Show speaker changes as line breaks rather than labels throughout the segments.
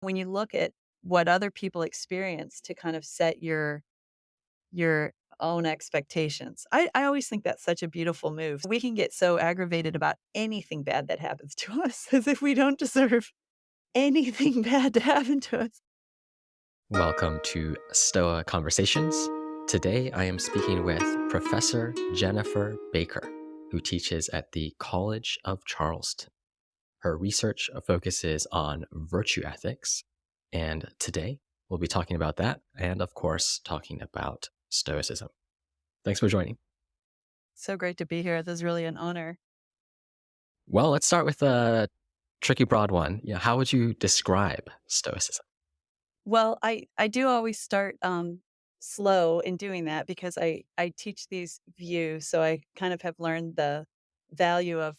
when you look at what other people experience to kind of set your own expectations. I always think that's such a beautiful move. We can get so aggravated about anything bad that happens to us as if we don't deserve anything bad to happen to us.
Welcome to Stoa Conversations. Today I am speaking with Professor Jennifer Baker, who teaches at the College of Charleston. Her research focuses on virtue ethics, and today we'll be talking about that and, of course, talking about Stoicism. Thanks for joining.
So great to be here. This is really an honor.
Well, let's start with a tricky broad one. How would you describe Stoicism?
Well, I do always start slow in doing that because I teach these views, so I kind of have learned the value of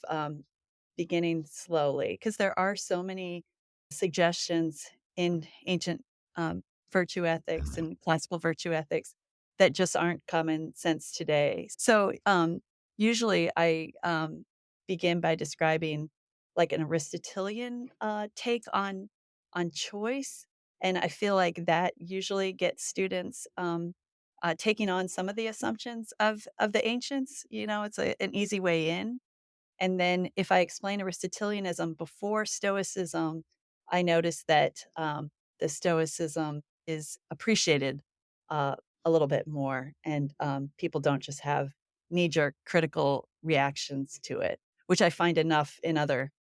beginning slowly because there are so many suggestions in ancient virtue ethics and classical virtue ethics that just aren't common sense today. So usually I begin by describing like an Aristotelian take on choice, and I feel like that usually gets students taking on some of the assumptions of the ancients. It's an easy way in. And then if I explain Aristotelianism before Stoicism, I notice that the Stoicism is appreciated uh, a little bit more, and people don't just have knee-jerk critical reactions to it, which I find enough in other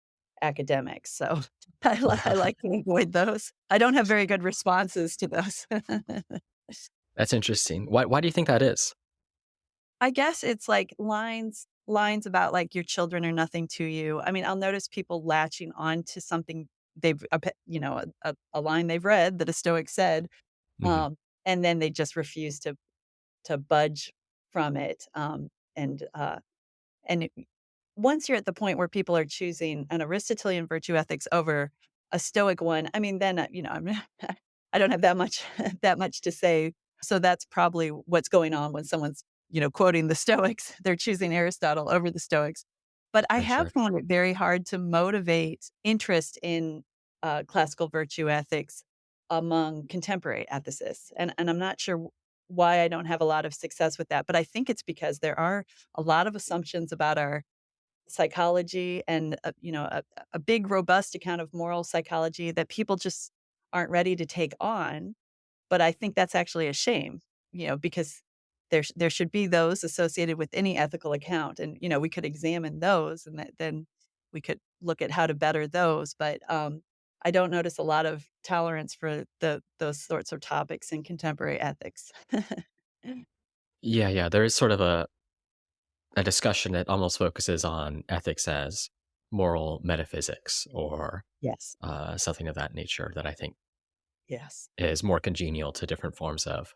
academics. So I like to avoid those. I don't have very good responses to those.
That's interesting. Why do you think that is?
I guess it's like lines about like your children are nothing to you. I mean, I'll notice people latching on to something they've a line they've read that a Stoic said,
Mhm.
um, and then they just refuse to budge from it. And once you're at the point where people are choosing an Aristotelian virtue ethics over a Stoic one, I mean, then I'm I don't have that much that much to say. So that's probably what's going on when someone's quoting the Stoics. They're choosing Aristotle over the Stoics. But I
For
have
sure.
found it very hard to motivate interest in classical virtue ethics among contemporary ethicists, and I'm not sure why I don't have a lot of success with that. But I think it's because there are a lot of assumptions about our psychology and a big robust account of moral psychology that people just aren't ready to take on. But I think that's actually a shame, because there should be those associated with any ethical account, and we could examine those, and then we could look at how to better those. But I don't notice a lot of tolerance for those sorts of topics in contemporary ethics.
Yeah. There is sort of a discussion that almost focuses on ethics as moral metaphysics or
Yes.
something of that nature that I think
Yes.
is more congenial to different forms of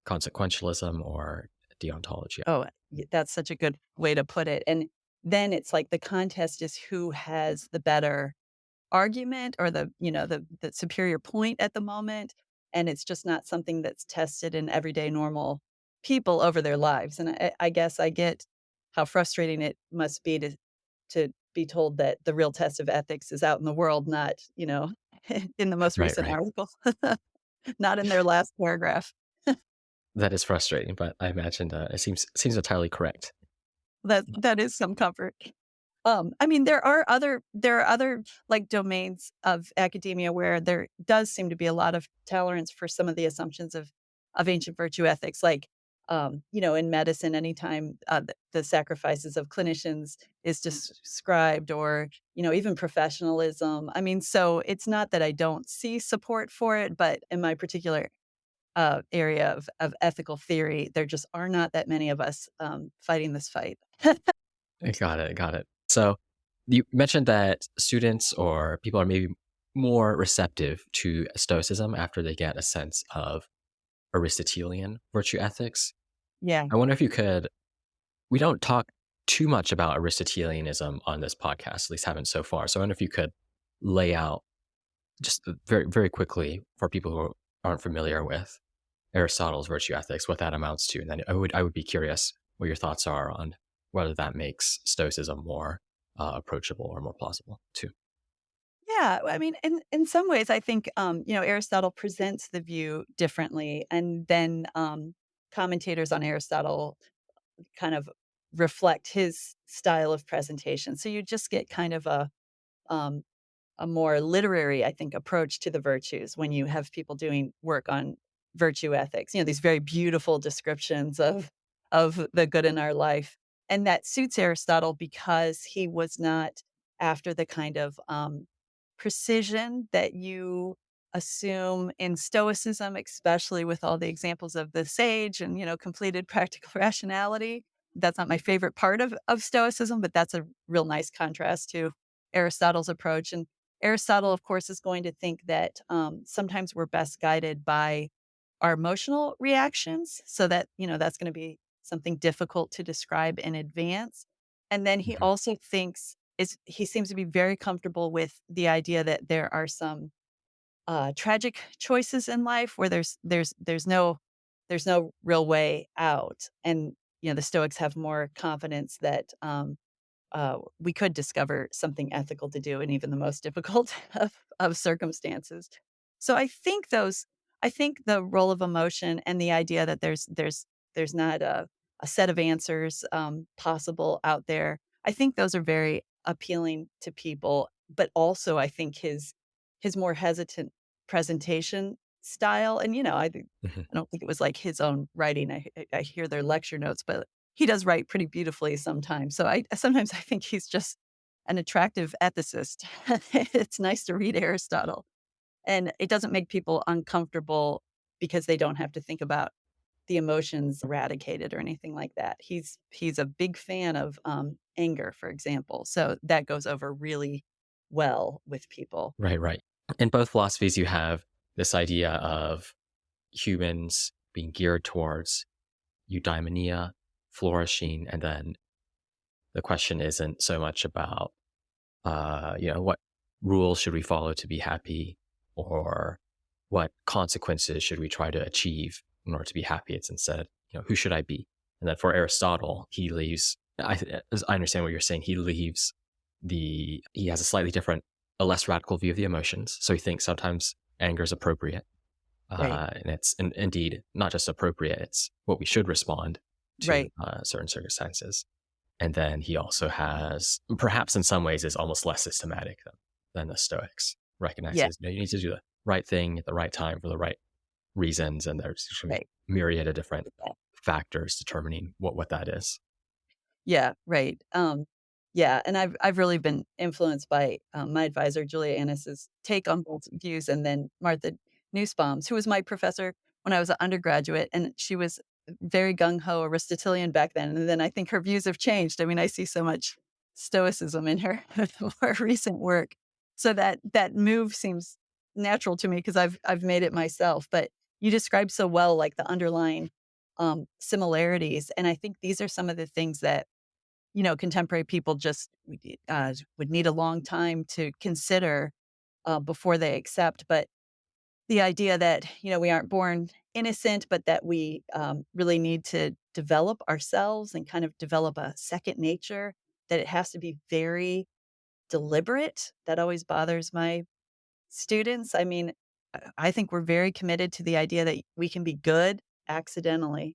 consequentialism or deontology.
Oh, that's such a good way to put it. And then it's like the contest is who has the better argument or the superior point at the moment. And it's just not something that's tested in everyday normal people over their lives. And I guess I get how frustrating it must be to be told that the real test of ethics is out in the world, not, in the most
Right,
recent
right.
article, not in their last paragraph.
That is frustrating, but I imagine it seems entirely correct.
That is some comfort. I mean, there are other like domains of academia where there does seem to be a lot of tolerance for some of the assumptions of ancient virtue ethics, like in medicine, anytime the sacrifices of clinicians is described, or even professionalism. I mean, so it's not that I don't see support for it, but in my particular area of ethical theory, there just are not that many of us fighting this fight.
Got it, got it. So you mentioned that students or people are maybe more receptive to Stoicism after they get a sense of Aristotelian virtue ethics.
Yeah.
I wonder if you could, we don't talk too much about Aristotelianism on this podcast, at least haven't so far. So I wonder if you could lay out just very, very quickly for people who aren't familiar with Aristotle's virtue ethics, what that amounts to. And then I would be curious what your thoughts are on whether that makes Stoicism more approachable or more plausible too.
Yeah, I mean, in some ways, I think, Aristotle presents the view differently, and then, commentators on Aristotle kind of reflect his style of presentation. So you just get kind of um, a more literary, I think, approach to the virtues when you have people doing work on virtue ethics, these very beautiful descriptions of the good in our life. And that suits Aristotle because he was not after the kind of precision that you assume in Stoicism, especially with all the examples of the sage and, completed practical rationality. That's not my favorite part of Stoicism, but that's a real nice contrast to Aristotle's approach. And Aristotle, of course, is going to think that sometimes we're best guided by our emotional reactions, so that that's going to be something difficult to describe in advance. And then he
Mhm,
also thinks is he seems to be very comfortable with the idea that there are some tragic choices in life where there's no real way out, and the Stoics have more confidence that we could discover something ethical to do in even the most difficult of circumstances. So I think the role of emotion and the idea that there's not a set of answers possible out there. I think those are very appealing to people, but also I think his more hesitant presentation style, and
mhm.
I don't think it was like his own writing. I hear their lecture notes, but he does write pretty beautifully sometimes. So I think he's just an attractive ethicist. It's nice to read Aristotle, and it doesn't make people uncomfortable because they don't have to think about the emotions eradicated or anything like that. He's a big fan of anger, for example. So that goes over really well with people.
Right, right. In both philosophies, you have this idea of humans being geared towards eudaimonia, flourishing, and then the question isn't so much about, what rules should we follow to be happy, or what consequences should we try to achieve in order to be happy. It's instead, who should I be? And then for Aristotle, he leaves. As I understand what you're saying, he has a slightly different, a less radical view of the emotions. So he thinks sometimes anger is appropriate,
Right.
and it's indeed not just appropriate; it's what we should respond to
Right.
certain circumstances. And then he also has, perhaps in some ways, is almost less systematic than the Stoics.
Yeah.
Recognizes, you need to do the right thing at the right time for the right reasons, and there's going to
Right.
be myriad of different factors determining what that is.
Yeah, right. Yeah, and I've really been influenced by, my advisor, Julia Annis's take on both views, and then Martha Nussbaum's, who was my professor when I was an undergraduate, and she was very gung ho Aristotelian back then, and then I think her views have changed. I mean, I see so much stoicism in her more recent work. So that move seems natural to me because I've made it myself. But you described so well, like, the underlying, similarities, and I think these are some of the things that contemporary people just would need a long time to consider before they accept. But the idea that we aren't born innocent, but that we really need to develop ourselves and kind of develop a second nature. That it has to be very deliberate. That always bothers my students. I mean, I think we're very committed to the idea that we can be good accidentally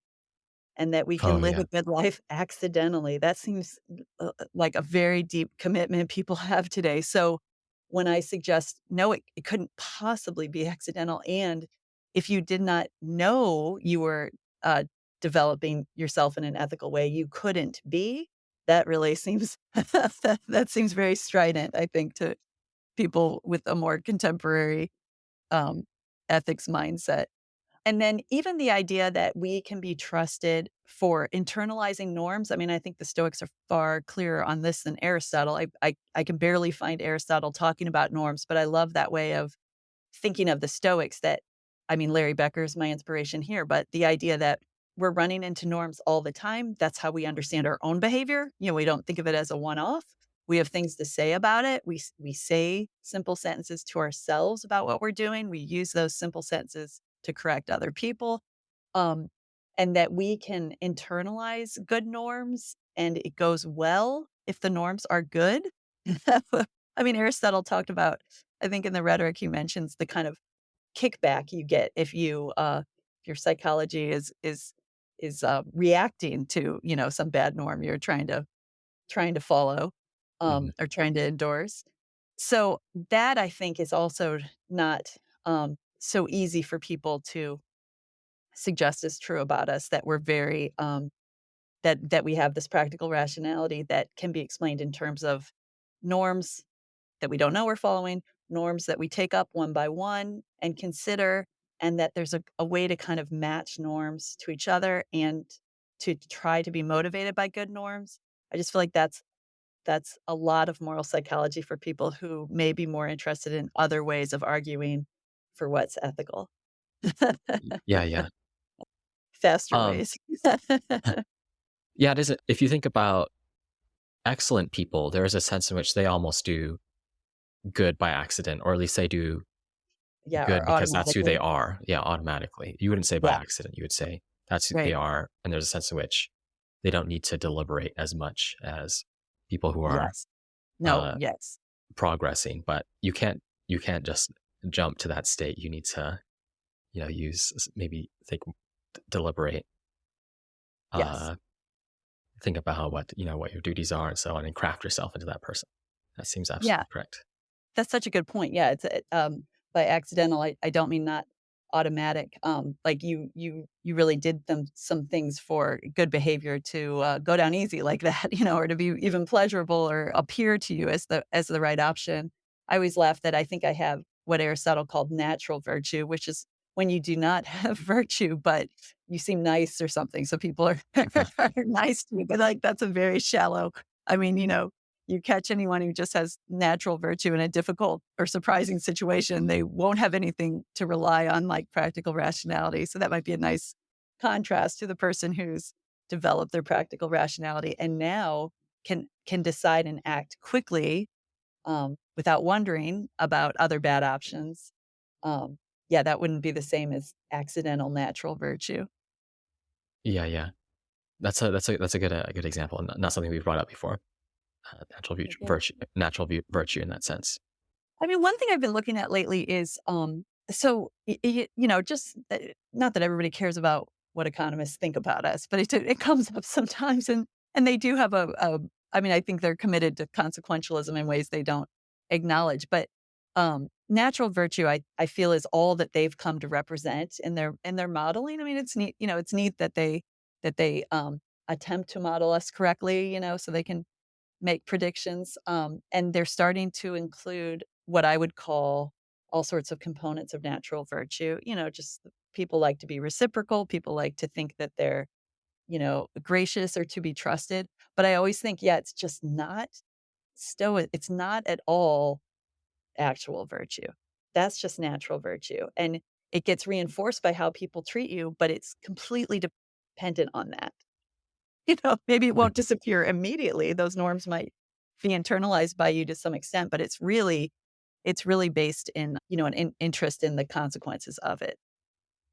and that we
Oh
can live
yeah,
a good life accidentally. That seems like a very deep commitment people have today. So when I suggest, no, it couldn't possibly be accidental. And if you did not know you were developing yourself in an ethical way, you couldn't be. That really seems that seems very strident, I think, to people with a more contemporary um, ethics mindset. And then even the idea that we can be trusted for internalizing norms. I mean, I think the Stoics are far clearer on this than Aristotle. I can barely find Aristotle talking about norms, but I love that way of thinking of the Stoics. That I mean, Larry Becker is my inspiration here, but the idea that we're running into norms all the time, that's how we understand our own behavior. We don't think of it as a one-off. We have things to say about it. We say simple sentences to ourselves about what we're doing. We use those simple sentences to correct other people. Um, and that we can internalize good norms and it goes well if the norms are good. I mean, Aristotle talked about I think in the rhetoric he mentions the kind of kickback you get if your psychology is reacting to, some bad norm you're trying to follow,
Mhm.
or trying to endorse. So that I think is also not, so easy for people to suggest is true about us, that we're very, that we have this practical rationality that can be explained in terms of norms that we don't know we're following, norms that we take up one by one and consider, and that there's a way to kind of match norms to each other and to try to be motivated by good norms. I just feel like that's a lot of moral psychology for people who may be more interested in other ways of arguing for what's ethical.
Yeah, yeah.
Faster
Um,
ways.
yeah, it is if you think about excellent people, there is a sense in which they almost do good by accident, or at least they do
Yeah,
good
or
because that's who they
automatically.
are. Yeah, automatically. You wouldn't say by
Yeah,
accident, you would say that's who they
right.
are, and there's a sense in which they don't need to deliberate as much as people who are,
Yes. No,
uh,
yes.
progressing, but you can't just jump to that state. You need to, use maybe deliberate,
Yes.
uh, think about what your duties are and so on, and craft yourself into that person. That seems
Yeah.
absolutely correct.
That's such a good point. Yeah, by accidental, I don't mean not automatic. Like you really did some things for good behavior to, go down easy like that, or to be even pleasurable or appear to you as the right option. I always laugh that I think I have what Aristotle called natural virtue, which is when you do not have virtue, but you seem nice or something. So people are,
Mhm.
are nice to you. But like that's a very shallow, I mean, you catch anyone who just has natural virtue in a difficult or surprising situation, they won't have anything to rely on like practical rationality. So that might be a nice contrast to the person who's developed their practical rationality and now can decide and act quickly, without wondering about other bad options. Um, yeah, that wouldn't be the same as accidental natural virtue.
Yeah, yeah. That's a good example, and not something we've brought up before. Natural virtue in that sense.
I mean, one thing I've been looking at lately is, just not that everybody cares about what economists think about us, but it comes up sometimes, and they do have I mean, I think they're committed to consequentialism in ways they don't acknowledge, but natural virtue, I feel, is all that they've come to represent in their modeling. I mean, it's neat, it's neat that they attempt to model us correctly, so they can make predictions, and they're starting to include what I would call all sorts of components of natural virtue. Just people like to be reciprocal, people like to think that they're, gracious or to be trusted. But I always think, yeah, it's just not stoic. It's not at all actual virtue. That's just natural virtue. And it gets reinforced by how people treat you, but it's completely dependent on that. Maybe it won't
Mhm.
disappear immediately. Those norms might be internalized by you to some extent, but it's really based in, an interest in the consequences of it.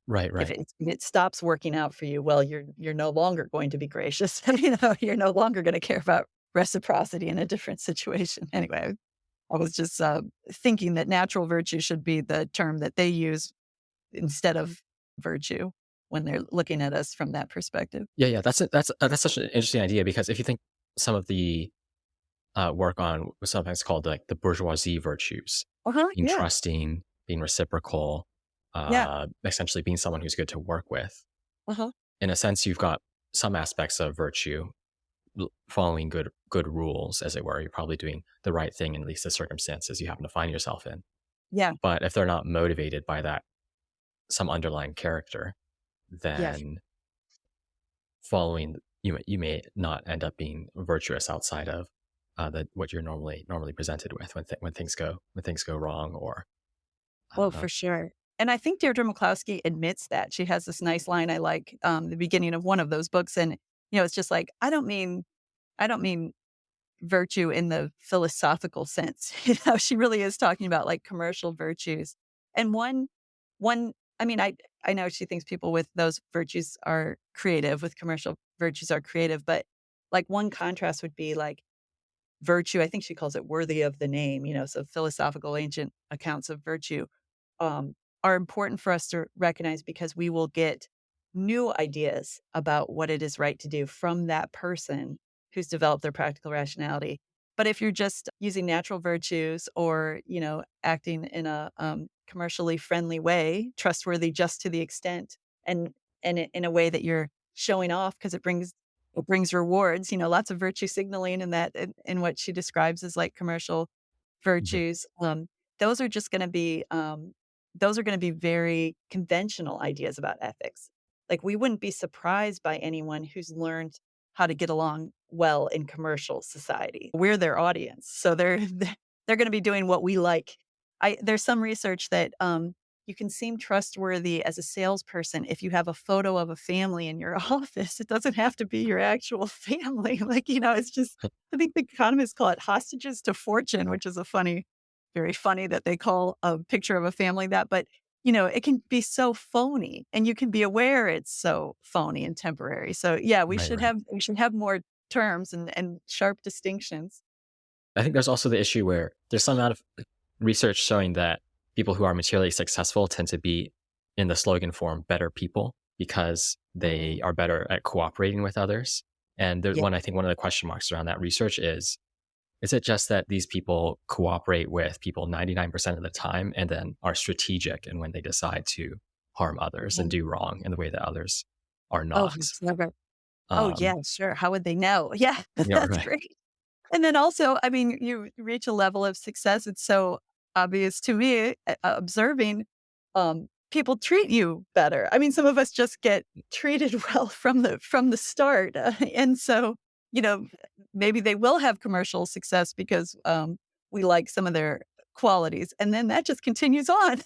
Right,
If
right.
it stops working out for you, well, you're no longer going to be gracious. You're no longer gonna care about reciprocity in a different situation. Anyway, I was just, thinking that natural virtue should be the term that they use instead of virtue when they're looking at us from that perspective.
Yeah, yeah. That's such an interesting idea because if you think some of the work on what's sometimes called like the bourgeoisie virtues,
Uh-huh,
being
yeah,
trusting, being reciprocal,
yeah,
essentially being someone who's good to work with.
uh-huh.
In a sense, you've got some aspects of virtue, following good rules, as it were. You're probably doing the right thing in at least the circumstances you happen to find yourself in.
Yeah,
But if they're not motivated by that some underlying character,
yeah.
then following you may not end up being virtuous outside of what you're normally presented with when things go wrong or
Oh,
uh,
for sure. And I think Deirdre McCloskey admits that. She has this nice line I like, the beginning of one of those books, and, it's just like, I don't mean virtue in the philosophical sense. She really is talking about, like, commercial virtues. And one I mean, I know she thinks people with those virtues are creative, with commercial virtues are creative, but, like, one contrast would be, like, virtue. I think she calls it worthy of the name, so philosophical ancient accounts of virtue um, are important for us to recognize because we will get new ideas about what it is right to do from that person who's developed their practical rationality. But if you're just using natural virtues or, acting in a commercially friendly way, trustworthy just to the extent and in a way that you're showing off because it brings rewards, lots of virtue signaling in that in what she describes as like commercial
Mhm.
virtues. Those are just going to be those are going to be very conventional ideas about ethics. Like we wouldn't be surprised by anyone who's learned how to get along well in commercial society. We're their audience, so they're they're going to be doing what we like. There's some research that you can seem trustworthy as a salesperson if you have a photo of a family in your office. It doesn't have to be your actual family. Like, it's just, I think the economists call it hostages to fortune, which is very funny that they call a picture of a family that, but it can be so phony and you can be aware it's so phony and temporary. So yeah, we
Right,
should
right.
have more terms and sharp distinctions.
I think there's also the issue where there's some amount of research showing that people who are materially successful tend to be, in the slogan form, better people because they
Mm,
are better at cooperating with others. And
yeah.
I think one of the question marks around that research is it just that these people cooperate with people 99% of the time and then are strategic in when they decide to harm others and
Mhm.
do wrong in the way that others are
Oh,
not?
it's never. Oh yeah,
Um,
sure. How would they know? Yeah,
yeah,
that's
right,
great. And then also, I mean, you reach a level of success, it's so obvious to me, observing, people treat you better. I mean, some of us just get treated well from the start, and so, you know, maybe they will have commercial success because, we like some of their qualities, and then that just continues on.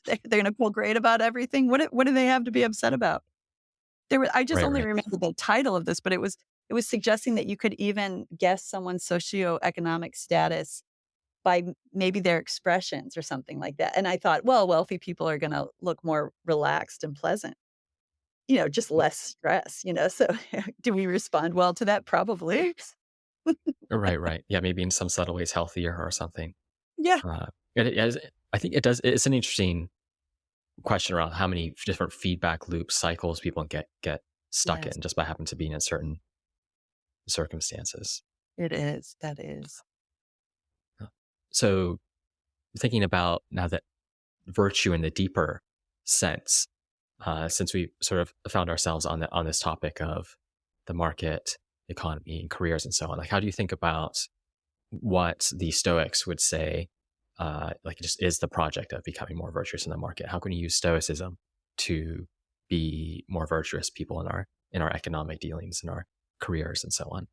They're gonna feel great about everything. What do they have to be upset about? I just
right,
only
right,
remember the title of this, but it was suggesting that you could even guess someone's socioeconomic status by maybe their expressions or something like that, and I thought, well, wealthy people are gonna look more relaxed and pleasant, just less stress, so do we respond well to that? Probably.
right, right. Yeah, maybe in some subtle ways healthier or something.
Yeah.
Uh, I think it does. It's an interesting question around how many different feedback loop cycles people get stuck
Yes,
in just by happen to be in certain circumstances.
it is, that is.
Uh, So thinking about now that virtue in the deeper sense, since we sort of found ourselves on this topic of the market economy and careers and so on, like how do you think about what the Stoics would say, like it just is the project of becoming more virtuous in the market? How can we use Stoicism to be more virtuous people in our economic dealings, in our careers, and so on?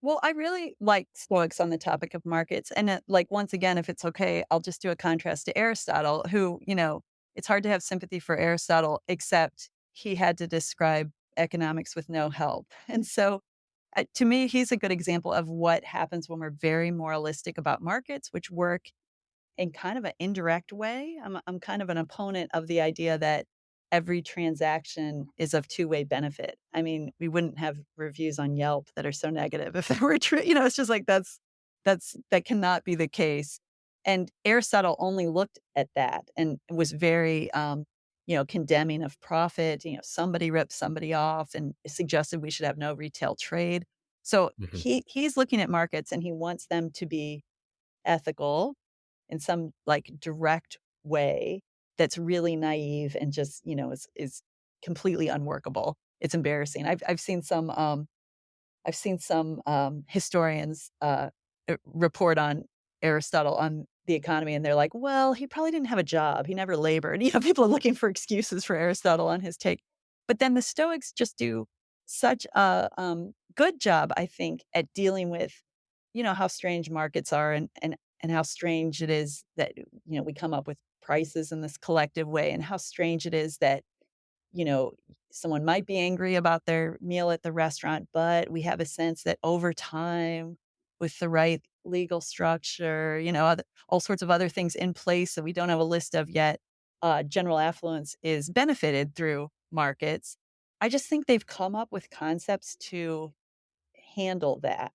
Well, I really like Stoics on the topic of markets. And like, once again, if it's okay, I'll just do a contrast to Aristotle, who, it's hard to have sympathy for Aristotle, except he had to describe economics with no help. And so to me, he's a good example of what happens when we're very moralistic about markets, which work in kind of an indirect way. I'm kind of an opponent of the idea that every transaction is of two-way benefit. I mean, we wouldn't have reviews on Yelp that are so negative if that were true. It's just like that cannot be the case. And Aristotle only looked at that and was very condemning of profit. Somebody ripped somebody off and suggested we should have no retail trade. So
Hmm.
he's looking at markets and he wants them to be ethical in some, like, direct way that's really naive and just, is completely unworkable. It's embarrassing. I've seen some historians, report on Aristotle on the economy, and they're like, "Well, he probably didn't have a job. He never labored." People are looking for excuses for Aristotle on his take. But then the Stoics just do such a, good job, I think, at dealing with, how strange markets are and how strange it is that, we come up with prices in this collective way, and how strange it is that you know, someone might be angry about their meal at the restaurant, but we have a sense that over time, with the right legal structure, all sorts of other things in place that we don't have a list of yet, general affluence is benefited through markets. I just think they've come up with concepts to handle that.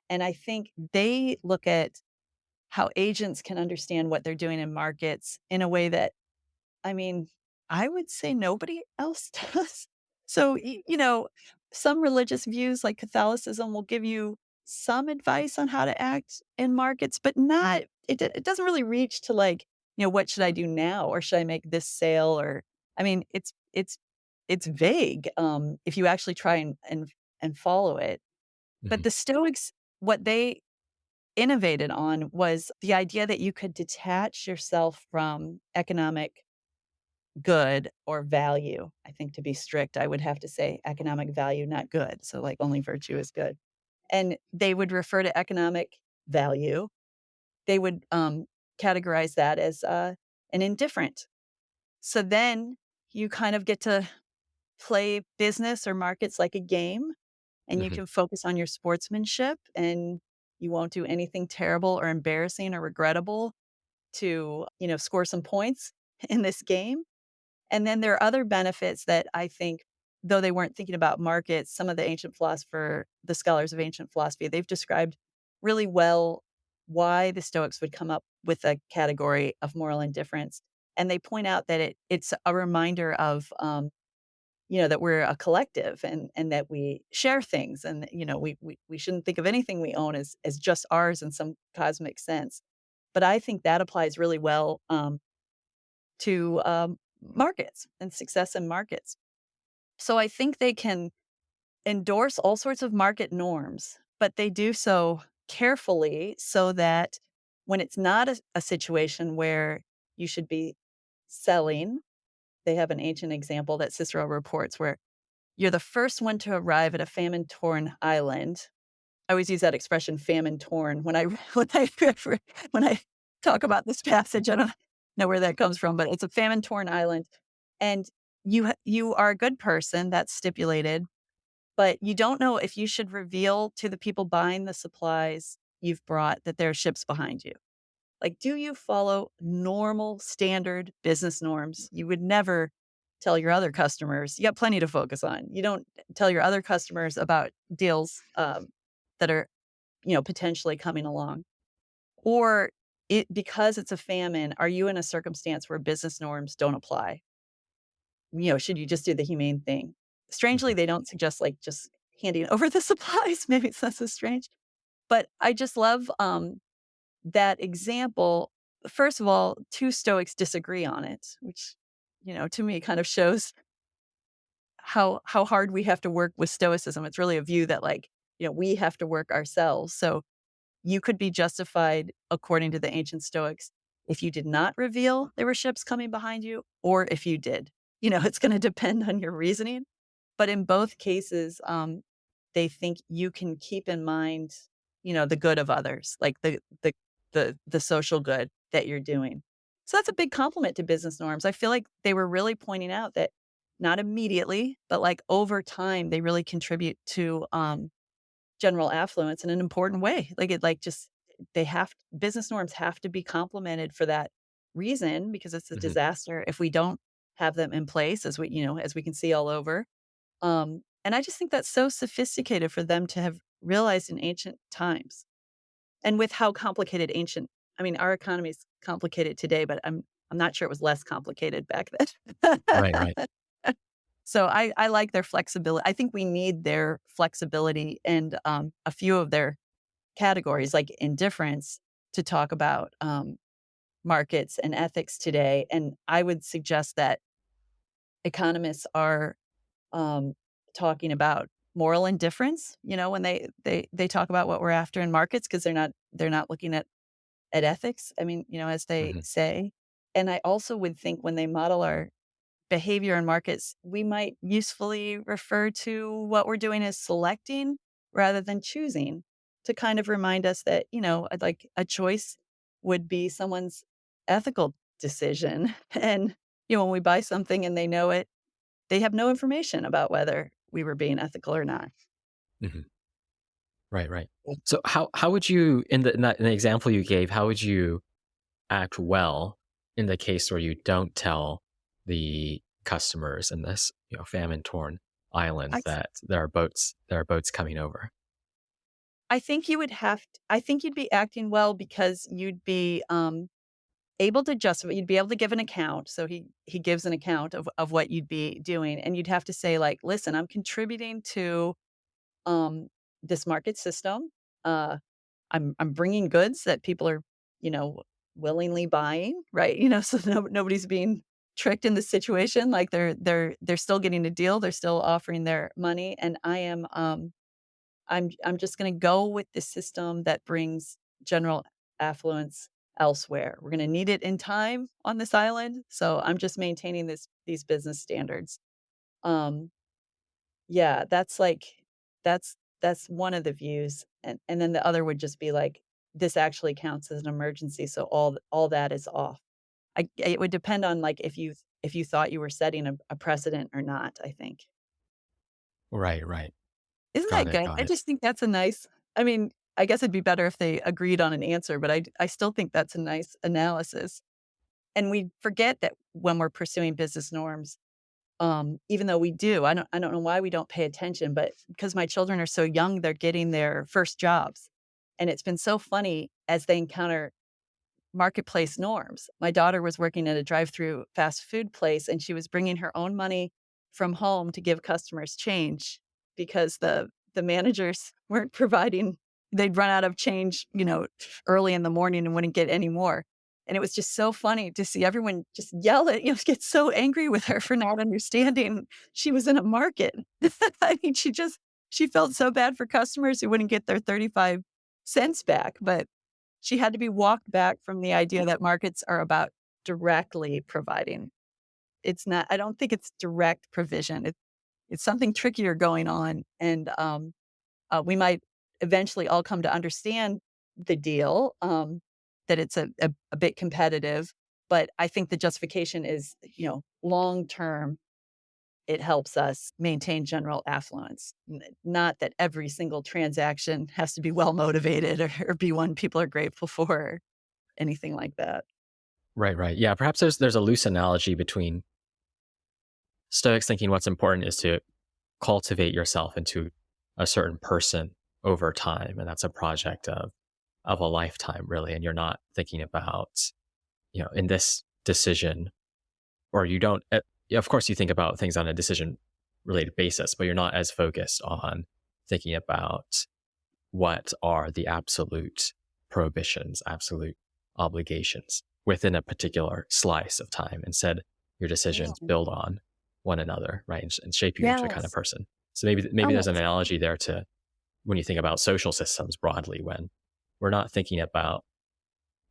And I think they look at how agents can understand what they're doing in markets in a way that, I mean, I would say nobody else does. So, some religious views like Catholicism will give you some advice on how to act in markets, but not it doesn't really reach to like, what should I do now or should I make this sale or I mean, it's vague if you actually try and follow it. But
Hmm.
the Stoics, what they innovated on was the idea that you could detach yourself from economic good or value. I think to be strict, I would have to say economic value, not good. So, like, only virtue is good. And they would refer to economic value. They would categorize that as an indifferent. So then you kind of get to play business or markets like a game, and you
Hmm.
can focus on your sportsmanship, and you won't do anything terrible or embarrassing or regrettable to, score some points in this game. And then there are other benefits that I think, though they weren't thinking about markets, some of the scholars of ancient philosophy, they've described really well why the Stoics would come up with a category of moral indifference. And they point out that it's a reminder of, that we're a collective and that we share things and, we shouldn't think of anything we own as just ours in some cosmic sense. But I think that applies really well to markets and success in markets. So I think they can endorse all sorts of market norms, but they do so carefully so that when it's not a situation where you should be selling, they have an ancient example that Cicero reports where you're the first one to arrive at a famine torn island. I always use that expression famine torn when I when I talk about this passage. I don't know where that comes from, but it's a famine torn island, and you are a good person, that's stipulated, but you don't know if you should reveal to the people buying the supplies you've brought that there are ships behind you. Like, do you follow normal standard business norms? You would never tell your other customers. You got plenty to focus on. You don't tell your other customers about deals that are potentially coming along. Or because it's a famine, are you in a circumstance where business norms don't apply? Should you just do the humane thing? Strangely,
Hmm.
they don't suggest like just handing over the supplies. Maybe it's not so strange. But I just love that example. First of all, two Stoics disagree on it, which, to me kind of shows how hard we have to work with Stoicism. It's really a view that like, we have to work ourselves. So you could be justified, according to the ancient Stoics, if you did not reveal there were ships coming behind you, or if you did. It's going to depend on your reasoning. But in both cases, they think you can keep in mind, the good of others, like the social good that you're doing. So that's a big compliment to business norms. I feel like they were really pointing out that not immediately, but like over time, they really contribute to general affluence in an important way. Like it like just they have business norms have to be complemented for that reason because it's a
Hmm.
disaster if we don't have them in place as we can see all over. And I just think that's so sophisticated for them to have realized in ancient times. And with how complicated ancient I mean, our economy is complicated today, but I'm not sure it was less complicated back
Right, right.
then. So I like their flexibility. I think we need their flexibility and, a few of their categories, like indifference, to talk about, markets and ethics today, and I would suggest that economists are, um, talking about moral indifference, when they talk about what we're after in markets because 'cause they're not looking at ethics, I mean, as they
Hmm.
say, and I also would think when they model our behavior in markets, we might usefully refer to what we're doing as selecting rather than choosing to kind of remind us that, like a choice would be someone's ethical decision. And, when we buy something and they know it, they have no information about whether we were being ethical or not.
Hmm. Right, right. So how would you in the example you gave, how would you act well in the case where you don't tell the customers in this, famine torn island
I
that there are boats coming over?
I think you would I think you'd be acting well because you'd be, able to justify you'd be able to give an account, so he gives an account of what you'd be doing, and you'd have to say, like, "Listen, I'm contributing to, um, this market system, uh, I'm bringing goods that people are, you know, willingly buying," right? So nobody's being tricked in this situation, like, they're still getting a deal, they're still offering their money, and I'm just gonna go with the system that brings general affluence elsewhere. We're gonna need it in time on this island, so I'm just maintaining these business standards. Um, yeah, that's one of the views, and then the other would just be like, this actually counts as an emergency, so all that is off. It would depend on, like, if you thought you were setting a precedent or not, I think.
Right, right.
Isn't
Got
that
it,
good?
got
I
it.
just think that's a nice I mean, I guess it'd be better if they agreed on an answer, but I still think that's a nice analysis. And we forget that when we're pursuing business norms, even though we do, I don't know why we don't pay attention, but because my children are so young, they're getting their first jobs. And it's been so funny as they encounter marketplace norms. My daughter was working at a drive-through fast food place, and she was bringing her own money from home to give customers change because the managers weren't providing they'd run out of change, early in the morning and wouldn't get any more. And it was just so funny to see everyone just yell at, get so angry with her for not understanding she was in a market. I mean, she felt so bad for customers who wouldn't get their 35 cents back, but she had to be walked back from the idea that markets are about directly providing. It's not I don't think it's direct provision. It's something trickier going on, and, we might eventually all come to understand the deal, that it's a bit competitive, but I think the justification is, long term, it helps us maintain general affluence. Not that every single transaction has to be well motivated or be one people are grateful for. Anything like that.
Right, right. Yeah, perhaps there's a loose analogy between Stoics thinking what's important is to cultivate yourself into a certain person over time, and that's a project of a lifetime, really. And you're not thinking about, in this decision, or you don't. Yeah, of course, you think about things on a decision related basis, but you're not as focused on thinking about what are the absolute prohibitions, absolute obligations within a particular slice of time. Instead, your decisions
Yeah.
build on one another, right, and shape you into a kind of
Yes.
person. So maybe
Oh,
there's an
that's
analogy there to when you think about social systems broadly, when we're not thinking about,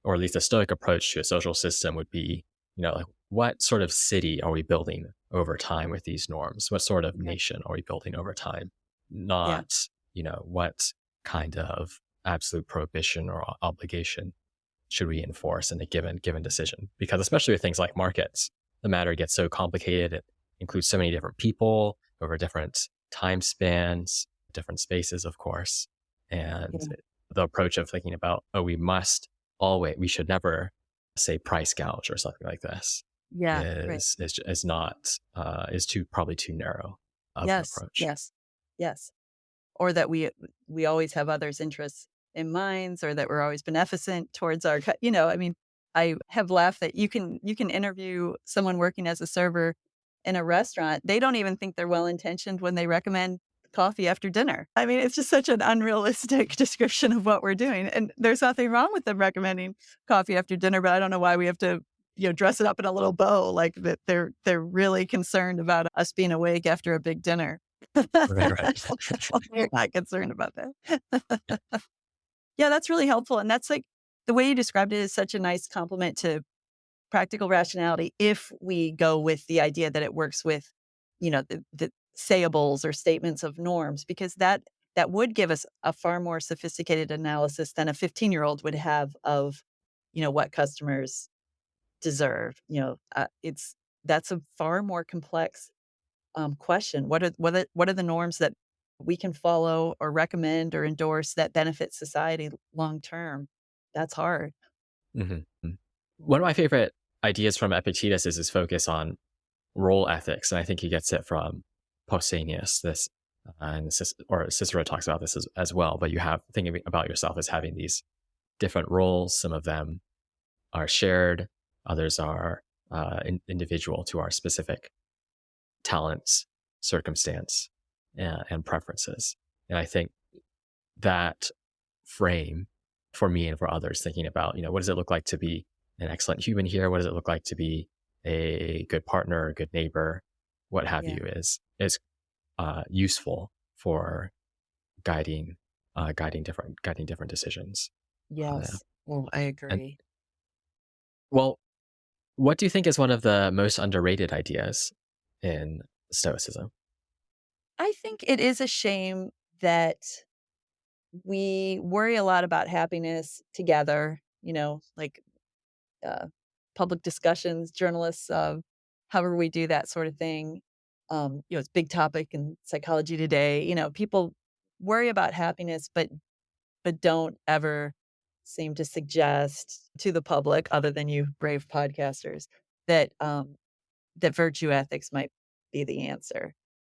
or at least a Stoic approach to a social system would be, like what sort of city are we building over time with these norms? What sort of
yeah.
nation are we building over time?
Yeah.
Not, what kind of absolute prohibition or obligation should we enforce in a given decision? Because especially with things like markets, the matter gets so complicated. It includes so many different people over different time spans, different spaces, of course. And
Yeah.
the approach of thinking about, oh, we should never say price gouge or something like this
Yeah. Right.
is not is too probably too narrow of an
Yes.
approach.
Yes. Yes. Or that we always have others' interests in minds, or that we're always beneficent towards I mean, I have laughed that you can interview someone working as a server in a restaurant. They don't even think they're well-intentioned when they recommend coffee after dinner. I mean, it's just such an unrealistic description of what we're doing, and there's nothing wrong with them recommending coffee after dinner, but I don't know why we have to, dress it up in a little bow like that they're really concerned about us being awake after a big dinner.
Right, right.
You're not concerned about that. Yeah, that's really helpful, and that's, like the way you described it is such a nice compliment to practical rationality if we go with the idea that it works with, the sayables or statements of norms, because that would give us a far more sophisticated analysis than a 15-year-old would have of, what customers deserve, it's that's a far more complex question. What are the norms that we can follow or recommend or endorse that benefit society long term? That's hard.
Mhm. One of my favorite ideas from Epictetus is his focus on role ethics, and I think he gets it from Pausanias. This and or Cicero talks about this as well. But you have thinking about yourself as having these different roles. Some of them are shared, others are individual to our specific talents, circumstance, and preferences. And I think that frame for me and for others, thinking about, what does it look like to be an excellent human here? What does it look like to be a good partner, a good neighbor, what have
Yeah.
you, is useful for guiding guiding different decisions. Uh,
Yes. Well, I
and
agree.
well, what do you think is one of the most underrated ideas in Stoicism?
I think it is a shame that we worry a lot about happiness together, like uh, public discussions, journalists, however we do that sort of thing. It's a big topic in psychology today. People worry about happiness, but don't ever seem to suggest to the public, other than you brave podcasters, that that virtue ethics might be the answer.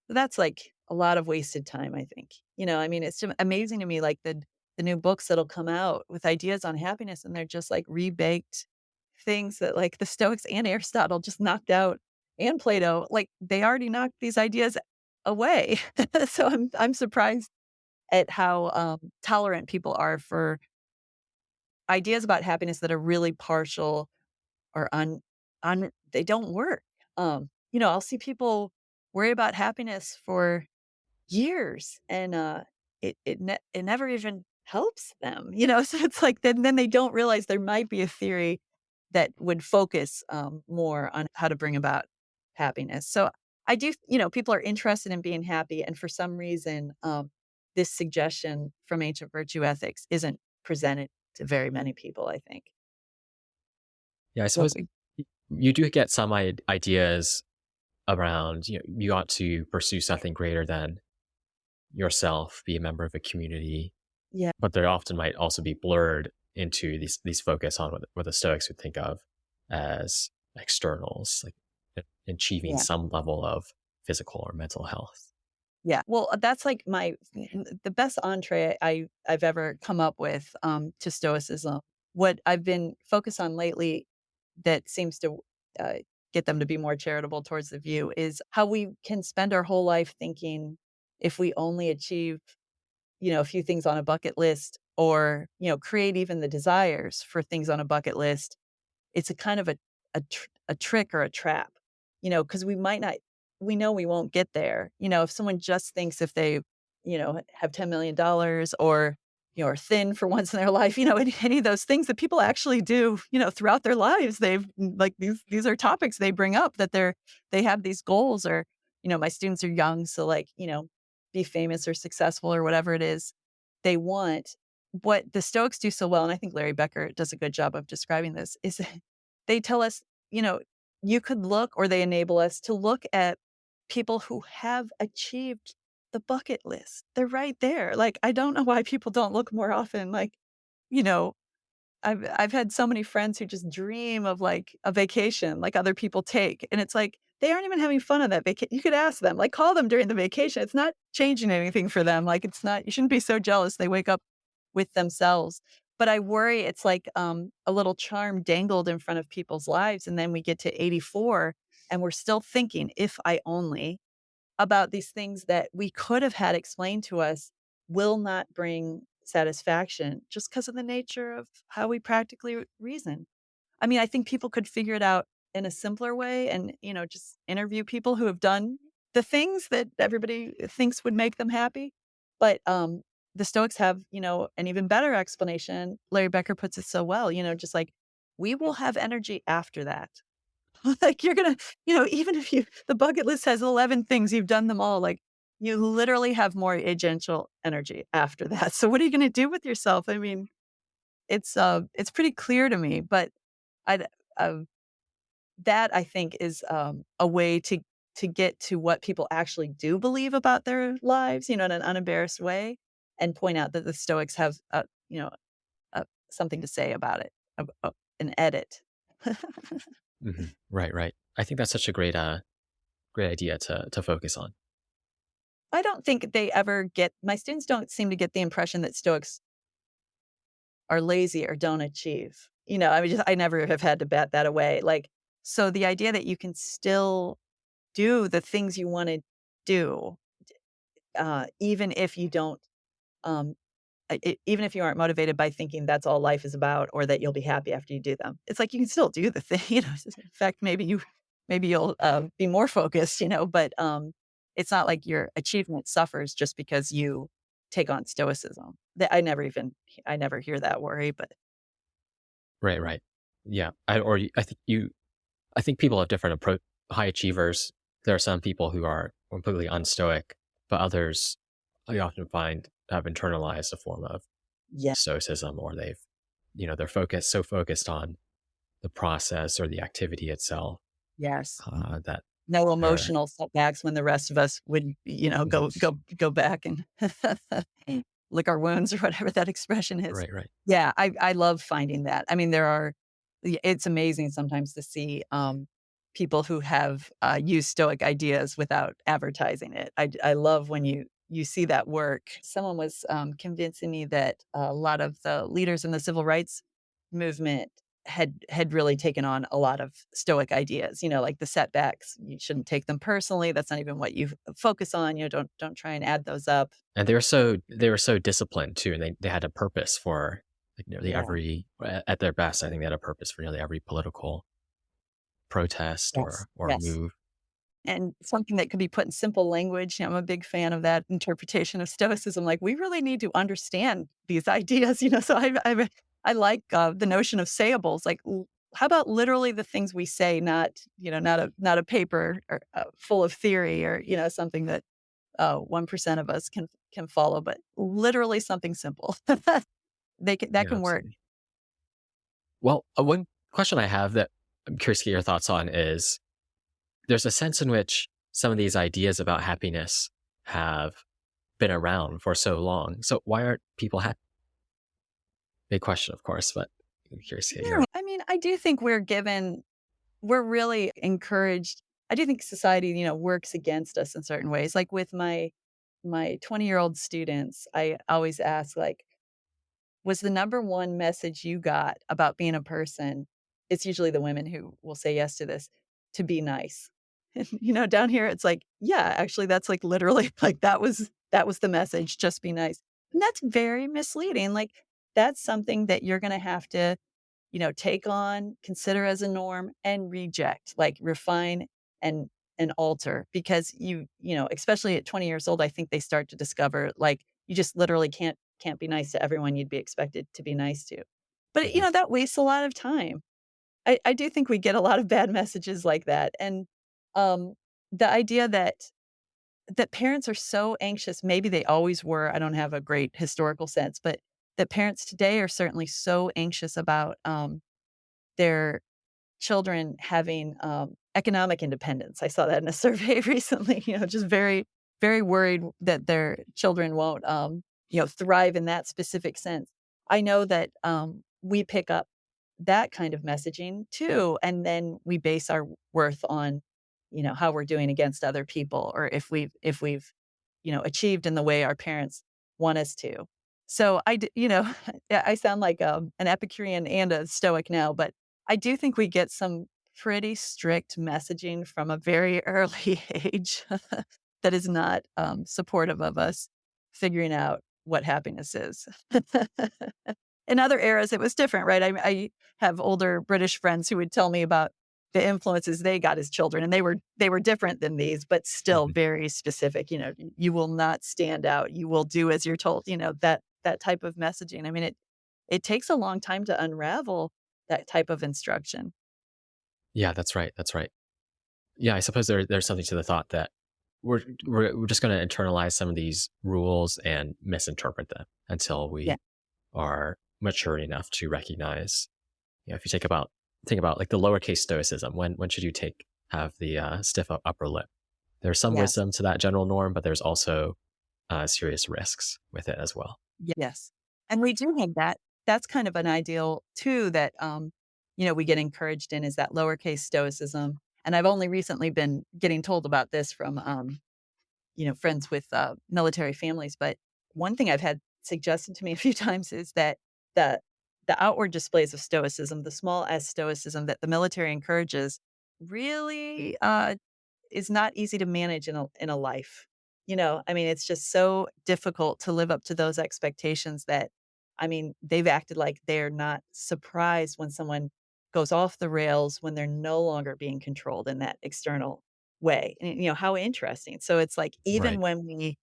That's like a lot of wasted time, I think. I mean, it's amazing to me, like the new books that'll come out with ideas on happiness, and they're just like rebaked things that like the Stoics and Aristotle just knocked out, and Plato, like they already knocked these ideas away. So I'm surprised at how tolerant people are for ideas about happiness that are really partial or they don't work. I'll see people worry about happiness for years, and it never even helps them, so it's like then they don't realize there might be a theory that would focus, more on how to bring about happiness. So I do, people are interested in being happy, and for some reason, this suggestion from ancient virtue ethics isn't presented to very many people, I think.
Yeah, I
What
suppose you do get some ideas around, you ought to pursue something greater than yourself, be a member of a community,
Yeah,
but they often might also be blurred into these focus on what the Stoics would think of as externals, like achieving
yeah.
some level of physical or mental health.
Yeah, well, that's like the best entree I've ever come up with, to Stoicism. What I've been focused on lately that seems to, uh, get them to be more charitable towards the view is how we can spend our whole life thinking if we only achieve, a few things on a bucket list, or, create even the desires for things on a bucket list, it's a kind of a trick or a trap, because we know we won't get there. If someone just thinks if they, have $10,000,000, or, are thin for once in their life, any of those things that people actually do, throughout their lives, like these are topics they bring up, that they have these goals, or, my students are young, so like, be famous or successful or whatever it is they want. What the Stoics do so well, and I think Larry Becker does a good job of describing this, is they tell us, you know, you could look, or they enable us to look at people who have achieved the bucket list. They're right there. Like, I don't know why people don't look more often. Like, you know, I've had so many friends who just dream of like a vacation like other people take. And it's like they aren't even having fun on that vacation. You could ask them, like call them during the vacation. It's not changing anything for them. Like it's not, you shouldn't be so jealous. They wake up with themselves. But I worry it's like a little charm dangled in front of people's lives. And then we get to 84 and we're still thinking, if I only, about these things that we could have had explained to us will not bring satisfaction just because of the nature of how we practically reason. I mean, I think people could figure it out in a simpler way and, just interview people who have done the things that everybody thinks would make them happy. But the Stoics have, an even better explanation. Larry Becker puts it so well, just like we will have energy after that. Like you're gonna, even if the bucket list has 11 things, you've done them all, like you literally have more agential energy after that. So what are you gonna do with yourself? I mean, it's pretty clear to me, but I that I think is a way to get to what people actually do believe about their lives, in an unembarrassed way, and point out that the Stoics have something to say about it, an edit.
Right, right. I think that's such a great idea to focus on.
I don't think they ever get my students don't seem to get the impression that Stoics are lazy or don't achieve. I mean, just I never have had to bat that away. Like, so the idea that you can still do the things you wanna do, even if you don't, um, even if you aren't motivated by thinking that's all life is about or that you'll be happy after you do them. It's like you can still do the thing, in fact, maybe you'll, be more focused, but, it's not like your achievement suffers just because you take on stoicism. That I never hear that worry, but
Right, right. Yeah. I think people have different approach. High achievers, there are some people who are completely unstoic, but others I often find have internalized a form of
yeah,
stoicism, or they're so focused on the process or the activity itself,
yes.
that
No
they're
emotional setbacks when the rest of us would,
Mhm.
go back and lick our wounds or whatever that expression is.
Right, right.
Yeah, I love finding that. I mean, it's amazing sometimes to see, people who have, used Stoic ideas without advertising it. I love when you see that work. Someone was, convincing me that a lot of the leaders in the civil rights movement had really taken on a lot of Stoic ideas, like the setbacks, you shouldn't take them personally, that's not even what you focus on, don't try and add those up.
And they were so disciplined too, and they had a purpose for like nearly
Yeah.
every at their best. I think they had a purpose for nearly every political protest
Yes.
or
Yes.
move.
And something that could be put in simple language, I'm a big fan of that interpretation of Stoicism, like, we really need to understand these ideas, so I like, the notion of sayables, like, l how about literally the things we say, not a paper or, full of theory or, something that 1% of us can follow, but literally something simple. That
Yeah,
can work.
absolutely. Well, one question I have that I'm curious to get your thoughts on is there's a sense in which some of these ideas about happiness have been around for so long. So why aren't people happy? Big question, of course, but I'm curious to get
Yeah,
your
I mean, I do think we're really encouraged. I do think society, works against us in certain ways. Like with my 20-year-old students, I always ask, like, was the number one message you got about being a person, it's usually the women who will say yes to this, to be nice. And, down here, it's like, yeah, actually, that's like literally like that was the message, just be nice. And that's very misleading. Like, that's something that you're going to have to, take on, consider as a norm and reject, like refine and alter because especially at 20 years old, I think they start to discover like you just literally can't be nice to everyone you'd be expected to be nice to. But
Mhm.
that wastes a lot of time. I do think we get a lot of bad messages like that. And um the idea that parents are so anxious, maybe they always were, I don't have a great historical sense, but that parents today are certainly so anxious about their children having, economic independence. I saw that in a survey recently, just very, very worried that their children won't, thrive in that specific sense. I know that, we pick up that kind of messaging too, and then we base our worth on, how we're doing against other people or if we've, achieved in the way our parents want us to. So yeah, I sound like, an Epicurean and a Stoic now, but I do think we get some pretty strict messaging from a very early age that is not, supportive of us figuring out what happiness is. In other eras, it was different, right? I have older British friends who would tell me about the influences they got as children, and they were different than these, but still
Mhm.
very specific, you will not stand out, you will do as you're told, that type of messaging. I mean, it takes a long time to unravel that type of instruction.
Yeah, that's right. That's right. Yeah, I suppose there's something to the thought that we're just going to internalize some of these rules and misinterpret them until
Yeah.
we are mature enough to recognize. If you think about like the lowercase stoicism, when should you have the stiff upper lip? There's some
Yes.
wisdom to that general norm, but there's also serious risks with it as well.
Yes. And we do have that. That's kind of an ideal too that, we get encouraged in is that lowercase stoicism. And I've only recently been getting told about this from, friends with military families. But one thing I've had suggested to me a few times is that the the outward displays of stoicism, the small s stoicism that the military encourages, really is not easy to manage in a life. I mean, it's just so difficult to live up to those expectations that, I mean, they've acted like they're not surprised when someone goes off the rails when they're no longer being controlled in that external way. And how interesting. So it's like even
Right.
when we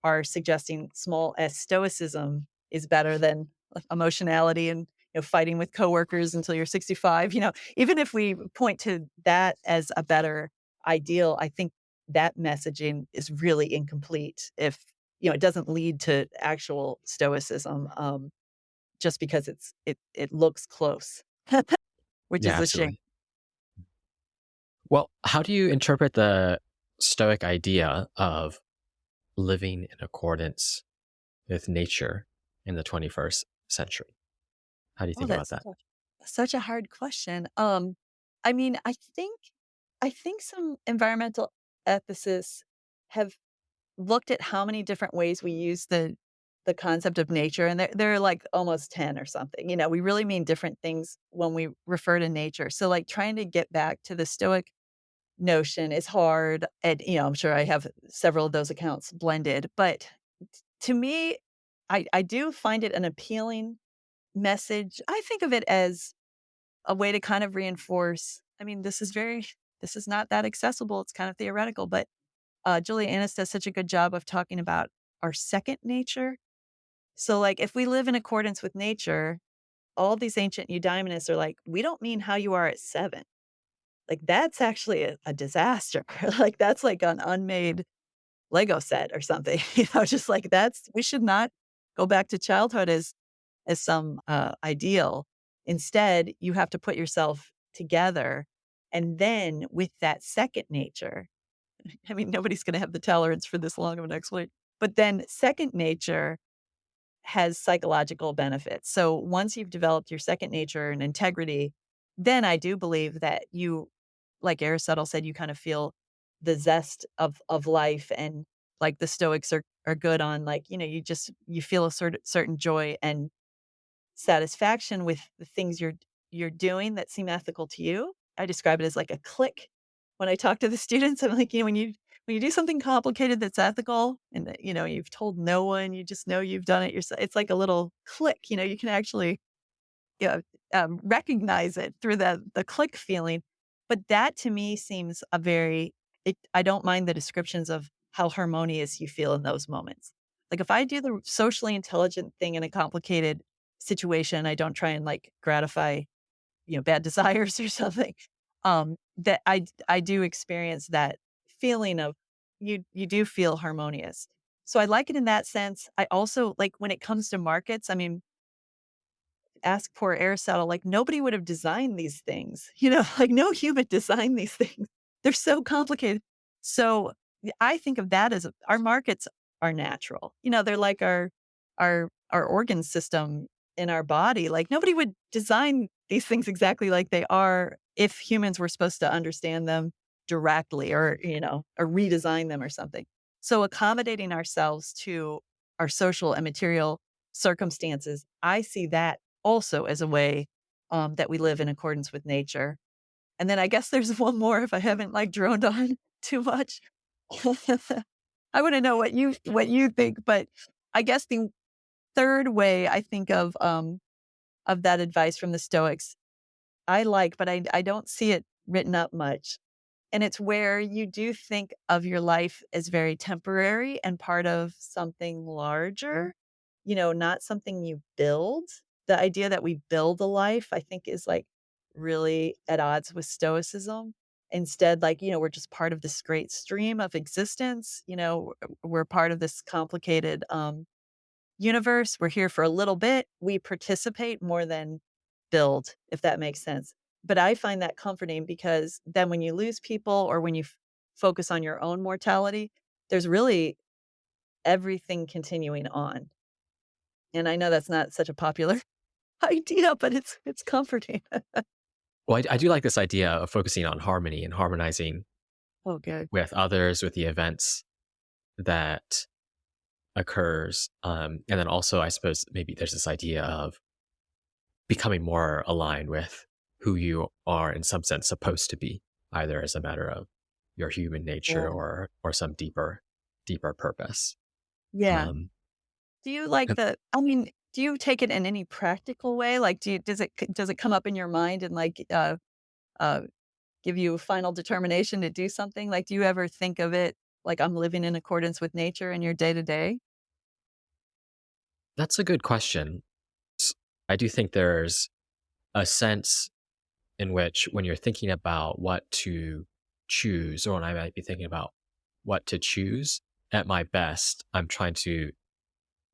are suggesting small s stoicism is better than emotionality and fighting with coworkers until you're 65. Even if we point to that as a better ideal, I think that messaging is really incomplete if it doesn't lead to actual stoicism, just because it looks close, which
Yeah,
is a shame.
absolutely. Well, how do you interpret the Stoic idea of living in accordance with nature in the 21st century? How do you
Oh,
think about
that's
that?
such a hard question. I mean, I think some environmental ethicists have looked at how many different ways we use the concept of nature, and there are like almost 10 or something. We really mean different things when we refer to nature. So like trying to get back to the Stoic notion is hard. And I'm sure I have several of those accounts blended, but to me, I do find it an appealing message. I think of it as a way to kind of reinforce. I mean, this is not that accessible. It's kind of theoretical, but Julia Annis does such a good job of talking about our second nature. So, like, if we live in accordance with nature, all these ancient eudaimonists are like, we don't mean how you are at 7. Like, that's actually a disaster. Like, that's like an unmade Lego set or something. Just like we should not go back to childhood as some ideal. Instead, you have to put yourself together. And then with that second nature, I mean, nobody's going to have the tolerance for this long of an explanation. But then second nature has psychological benefits. So once you've developed your second nature and integrity, then I do believe that you, like Aristotle said, you kind of feel the zest of life, and like the Stoics are good on, like, you feel a certain joy and satisfaction with the things you're doing that seem ethical to you. I describe it as like a click when I talk to the students. I'm like, when you do something complicated that's ethical and that, you've told no one, you just know you've done it yourself. It's like a little click. You can actually recognize it through the click feeling. But that to me seems a very I don't mind the descriptions of how harmonious you feel in those moments. Like if I do the socially intelligent thing in a complicated situation, I don't try and like gratify, bad desires or something. That I do experience that feeling of you do feel harmonious. So I like it in that sense. I also like when it comes to markets, I mean, ask poor Aristotle, like nobody would have designed these things, like no human designed these things. They're so complicated. So I think of that as our markets are natural. They're like our organ system in our body. Like nobody would design these things exactly like they are if humans were supposed to understand them directly or redesign them or something. So accommodating ourselves to our social and material circumstances, I see that also as a way, that we live in accordance with nature. And then I guess there's one more if I haven't, like, droned on too much. I wanna know what you think, but I guess the third way I think of that advice from the Stoics, I like, but I don't see it written up much. And it's where you do think of your life as very temporary and part of something larger, not something you build. The idea that we build a life, I think, is like really at odds with Stoicism. Instead, like, we're just part of this great stream of existence. We're part of this complicated universe. We're here for a little bit. We participate more than build, if that makes sense. But I find that comforting because then when you lose people or when you focus on your own mortality, there's really everything continuing on. And I know that's not such a popular idea, but it's comforting.
Well, I do like this idea of focusing on harmony and harmonizing
Oh, good.
with others, with the events. that occurs. And then also, I suppose maybe there's this idea of becoming more aligned with who you are in some sense supposed to be, either as a matter of your human nature
Yeah.
or some deeper purpose.
Yeah.
Um,
Do you like
and
I mean, do you take it in any practical way? Like, does it come up in your mind and, like, uh, give you a final determination to do something? Like, do you ever think of it like, "I'm living in accordance with nature" in your day to day?
that's a good question. I do think there's a sense in which when you're thinking about what to choose, or when I might be thinking about what to choose, at my best, I'm trying to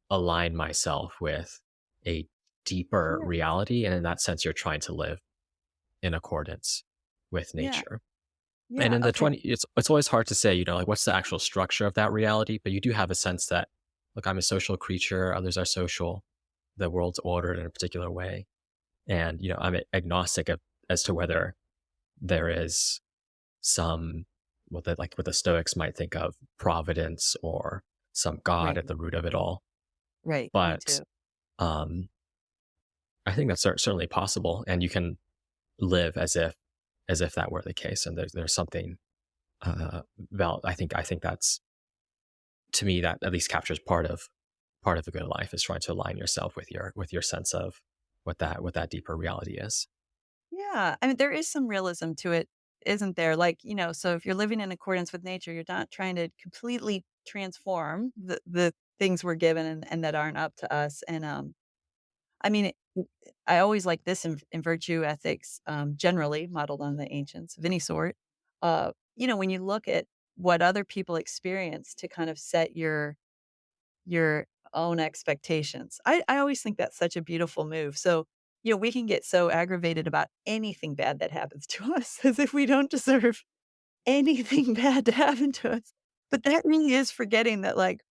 align myself with a deeper
Yeah.
reality. And in that sense, you're trying to live in accordance with
Yeah.
nature. And
Yeah,
in the
okay.
20, it's always hard to say, like what's the actual structure of that reality, but you do have a sense that, look, I'm a social creature, others are social, the world's ordered in a particular way. And, I'm agnostic as to whether there is some what the Stoics might think of providence or some god
Right,
at the root of it all.
right, me
But
too.
um, I think that's certainly possible, and you can live as if that were the case. And there's something I think that's, to me, that at least captures part of a good life, is trying to align yourself with your sense of what that deeper reality is.
Yeah, I mean, there is some realism to it, isn't there? Like, so if you're living in accordance with nature, you're not trying to completely transform the things we're given and that aren't up to us. And I mean, I always like this in virtue ethics, generally modeled on the ancients of any sort. When you look at what other people experience to kind of set your own expectations. I always think that's such a beautiful move. So, we can get so aggravated about anything bad that happens to us as if we don't deserve anything bad to happen to us. But that really is forgetting that, like,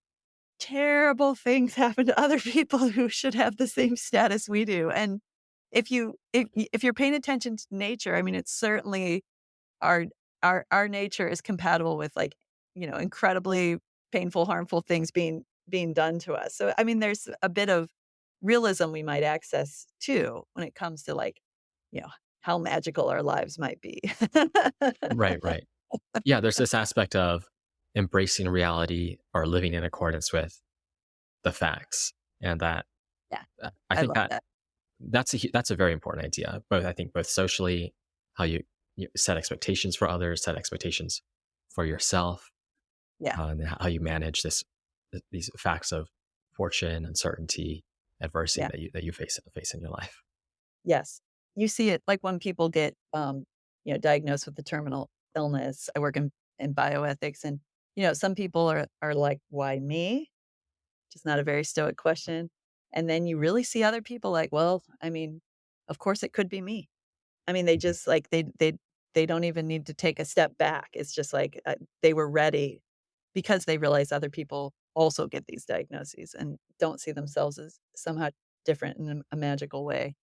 terrible things happen to other people who should have the same status we do. And if you're paying attention to nature, I mean, it's certainly our our nature is compatible with, like, incredibly painful, harmful things being done to us. So, I mean, there's a bit of realism we might access too when it comes to, like, you know, how magical our lives might be.
Right, right. Yeah, there's this aspect of embracing reality or living in accordance with the facts, and that
Yeah,
I
I
think
love
that
that.
that's a very important idea. Both socially, how you set expectations for others, set expectations for yourself,
Yeah,
and how you manage these facts of fortune, uncertainty, adversity
yeah,
that you face in your life.
yes. You see it, like, when people get, diagnosed with the terminal illness. I work in bioethics, and, some people are like, "Why me?" Which is not a very stoic question. And then you really see other people like, well, I mean, of course it could be me. I mean, they
Mhm.
just like they don't even need to take a step back. It's just like they were ready because they realize other people also get these diagnoses and don't see themselves as somehow different in a magical way.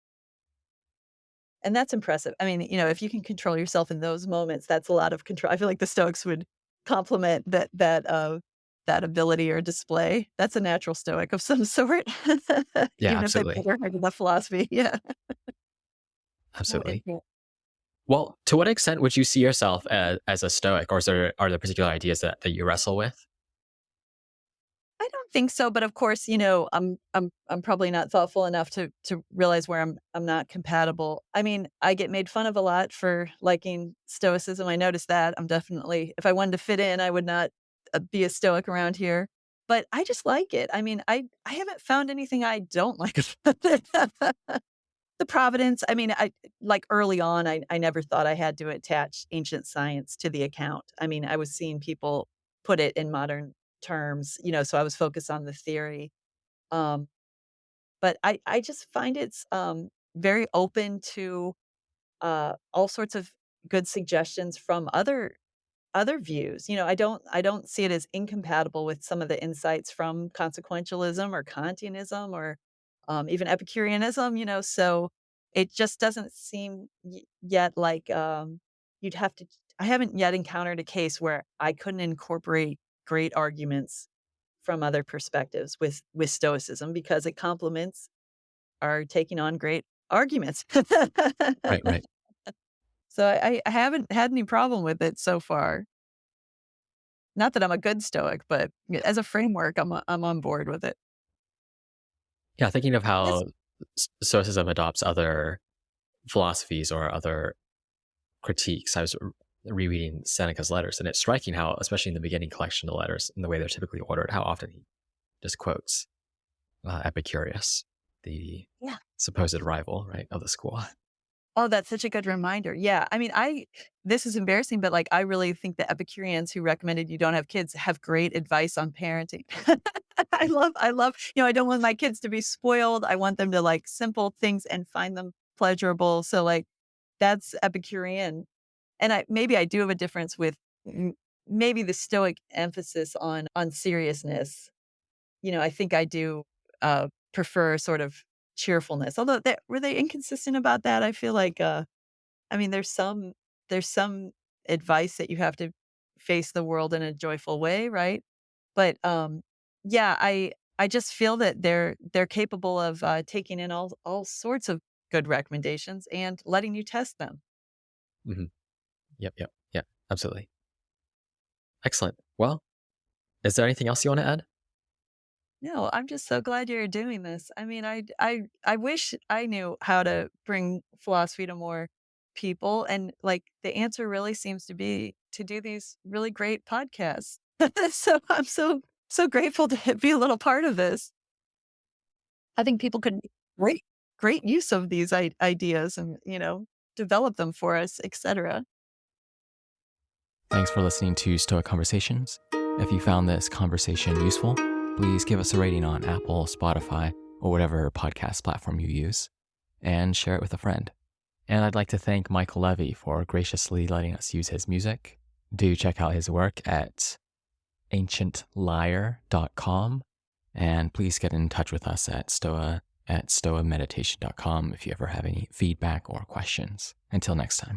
And that's impressive. I mean, if you can control yourself in those moments, that's a lot of control. I feel like the Stoics would compliment that ability or display. That's a natural Stoic of some sort,
Yeah,
even if they put
absolutely,
their head in the philosophy. Yeah. Oh,
absolutely.
yeah.
Well, to what extent would you see yourself as a Stoic, or are there particular ideas that you wrestle with?
I don't think so, but of course, I'm probably not thoughtful enough to realize where I'm not compatible. I mean, I get made fun of a lot for liking stoicism. I noticed that. I'm definitely if I wanted to fit in, I would not be a stoic around here. But I just like it. I mean, I haven't found anything I don't like about it. The providence, I mean, I like early on, I never thought I had to attach ancient science to the account. I mean, I was seeing people put it in modern terms, so I was focused on the theory. Um, but I just find it's very open to all sorts of good suggestions from other views. I don't see it as incompatible with some of the insights from consequentialism or Kantianism or, even Epicureanism, so it just doesn't seem yet like, you'd have to I haven't yet encountered a case where I couldn't incorporate great arguments from other perspectives with Stoicism because it complements our taking on great arguments.
Right, right.
So I haven't had any problem with it so far. Not that I'm a good Stoic, but as a framework, I'm on board with it.
Yeah, thinking of
That's
how Stoicism adopts other philosophies or other critiques. I was rereading Seneca's letters, and it's striking how, especially in the beginning collection of letters, in the way they're typically ordered, how often he just quotes Epicurus, the
yeah.
supposed rival, right, of the school.
Oh, that's such a good reminder. Yeah. I mean, this is embarrassing, but like I really think the Epicureans who recommended you don't have kids have great advice on parenting. I love, I don't want my kids to be spoiled. I want them to like simple things and find them pleasurable. So like that's Epicurean. And maybe I do have a difference with maybe the Stoic emphasis on seriousness. I think I do prefer sort of cheerfulness. Although were they inconsistent about that? I feel like I mean there's some advice that you have to face the world in a joyful way, right? But yeah, I just feel that they're capable of taking in all sorts of good recommendations and letting you test them.
Hmm. Yep, yep, yeah, absolutely. Excellent. Well, is there anything else you want to add?
No, I'm just so glad you're doing this. I mean, I wish I knew how to bring philosophy to more people, and like the answer really seems to be to do these really great podcasts. So I'm so grateful to be a little part of this. I think people could make great use of these ideas and develop them for us, etc.
Thanks for listening to Stoic Conversations. If you found this conversation useful, please give us a rating on Apple, Spotify, or whatever podcast platform you use, and share it with a friend. And I'd like to thank Michael Levy for graciously letting us use his music. Do check out his work at ancientlyre.com, and please get in touch with us at stoameditation.com if you ever have any feedback or questions. Until next time.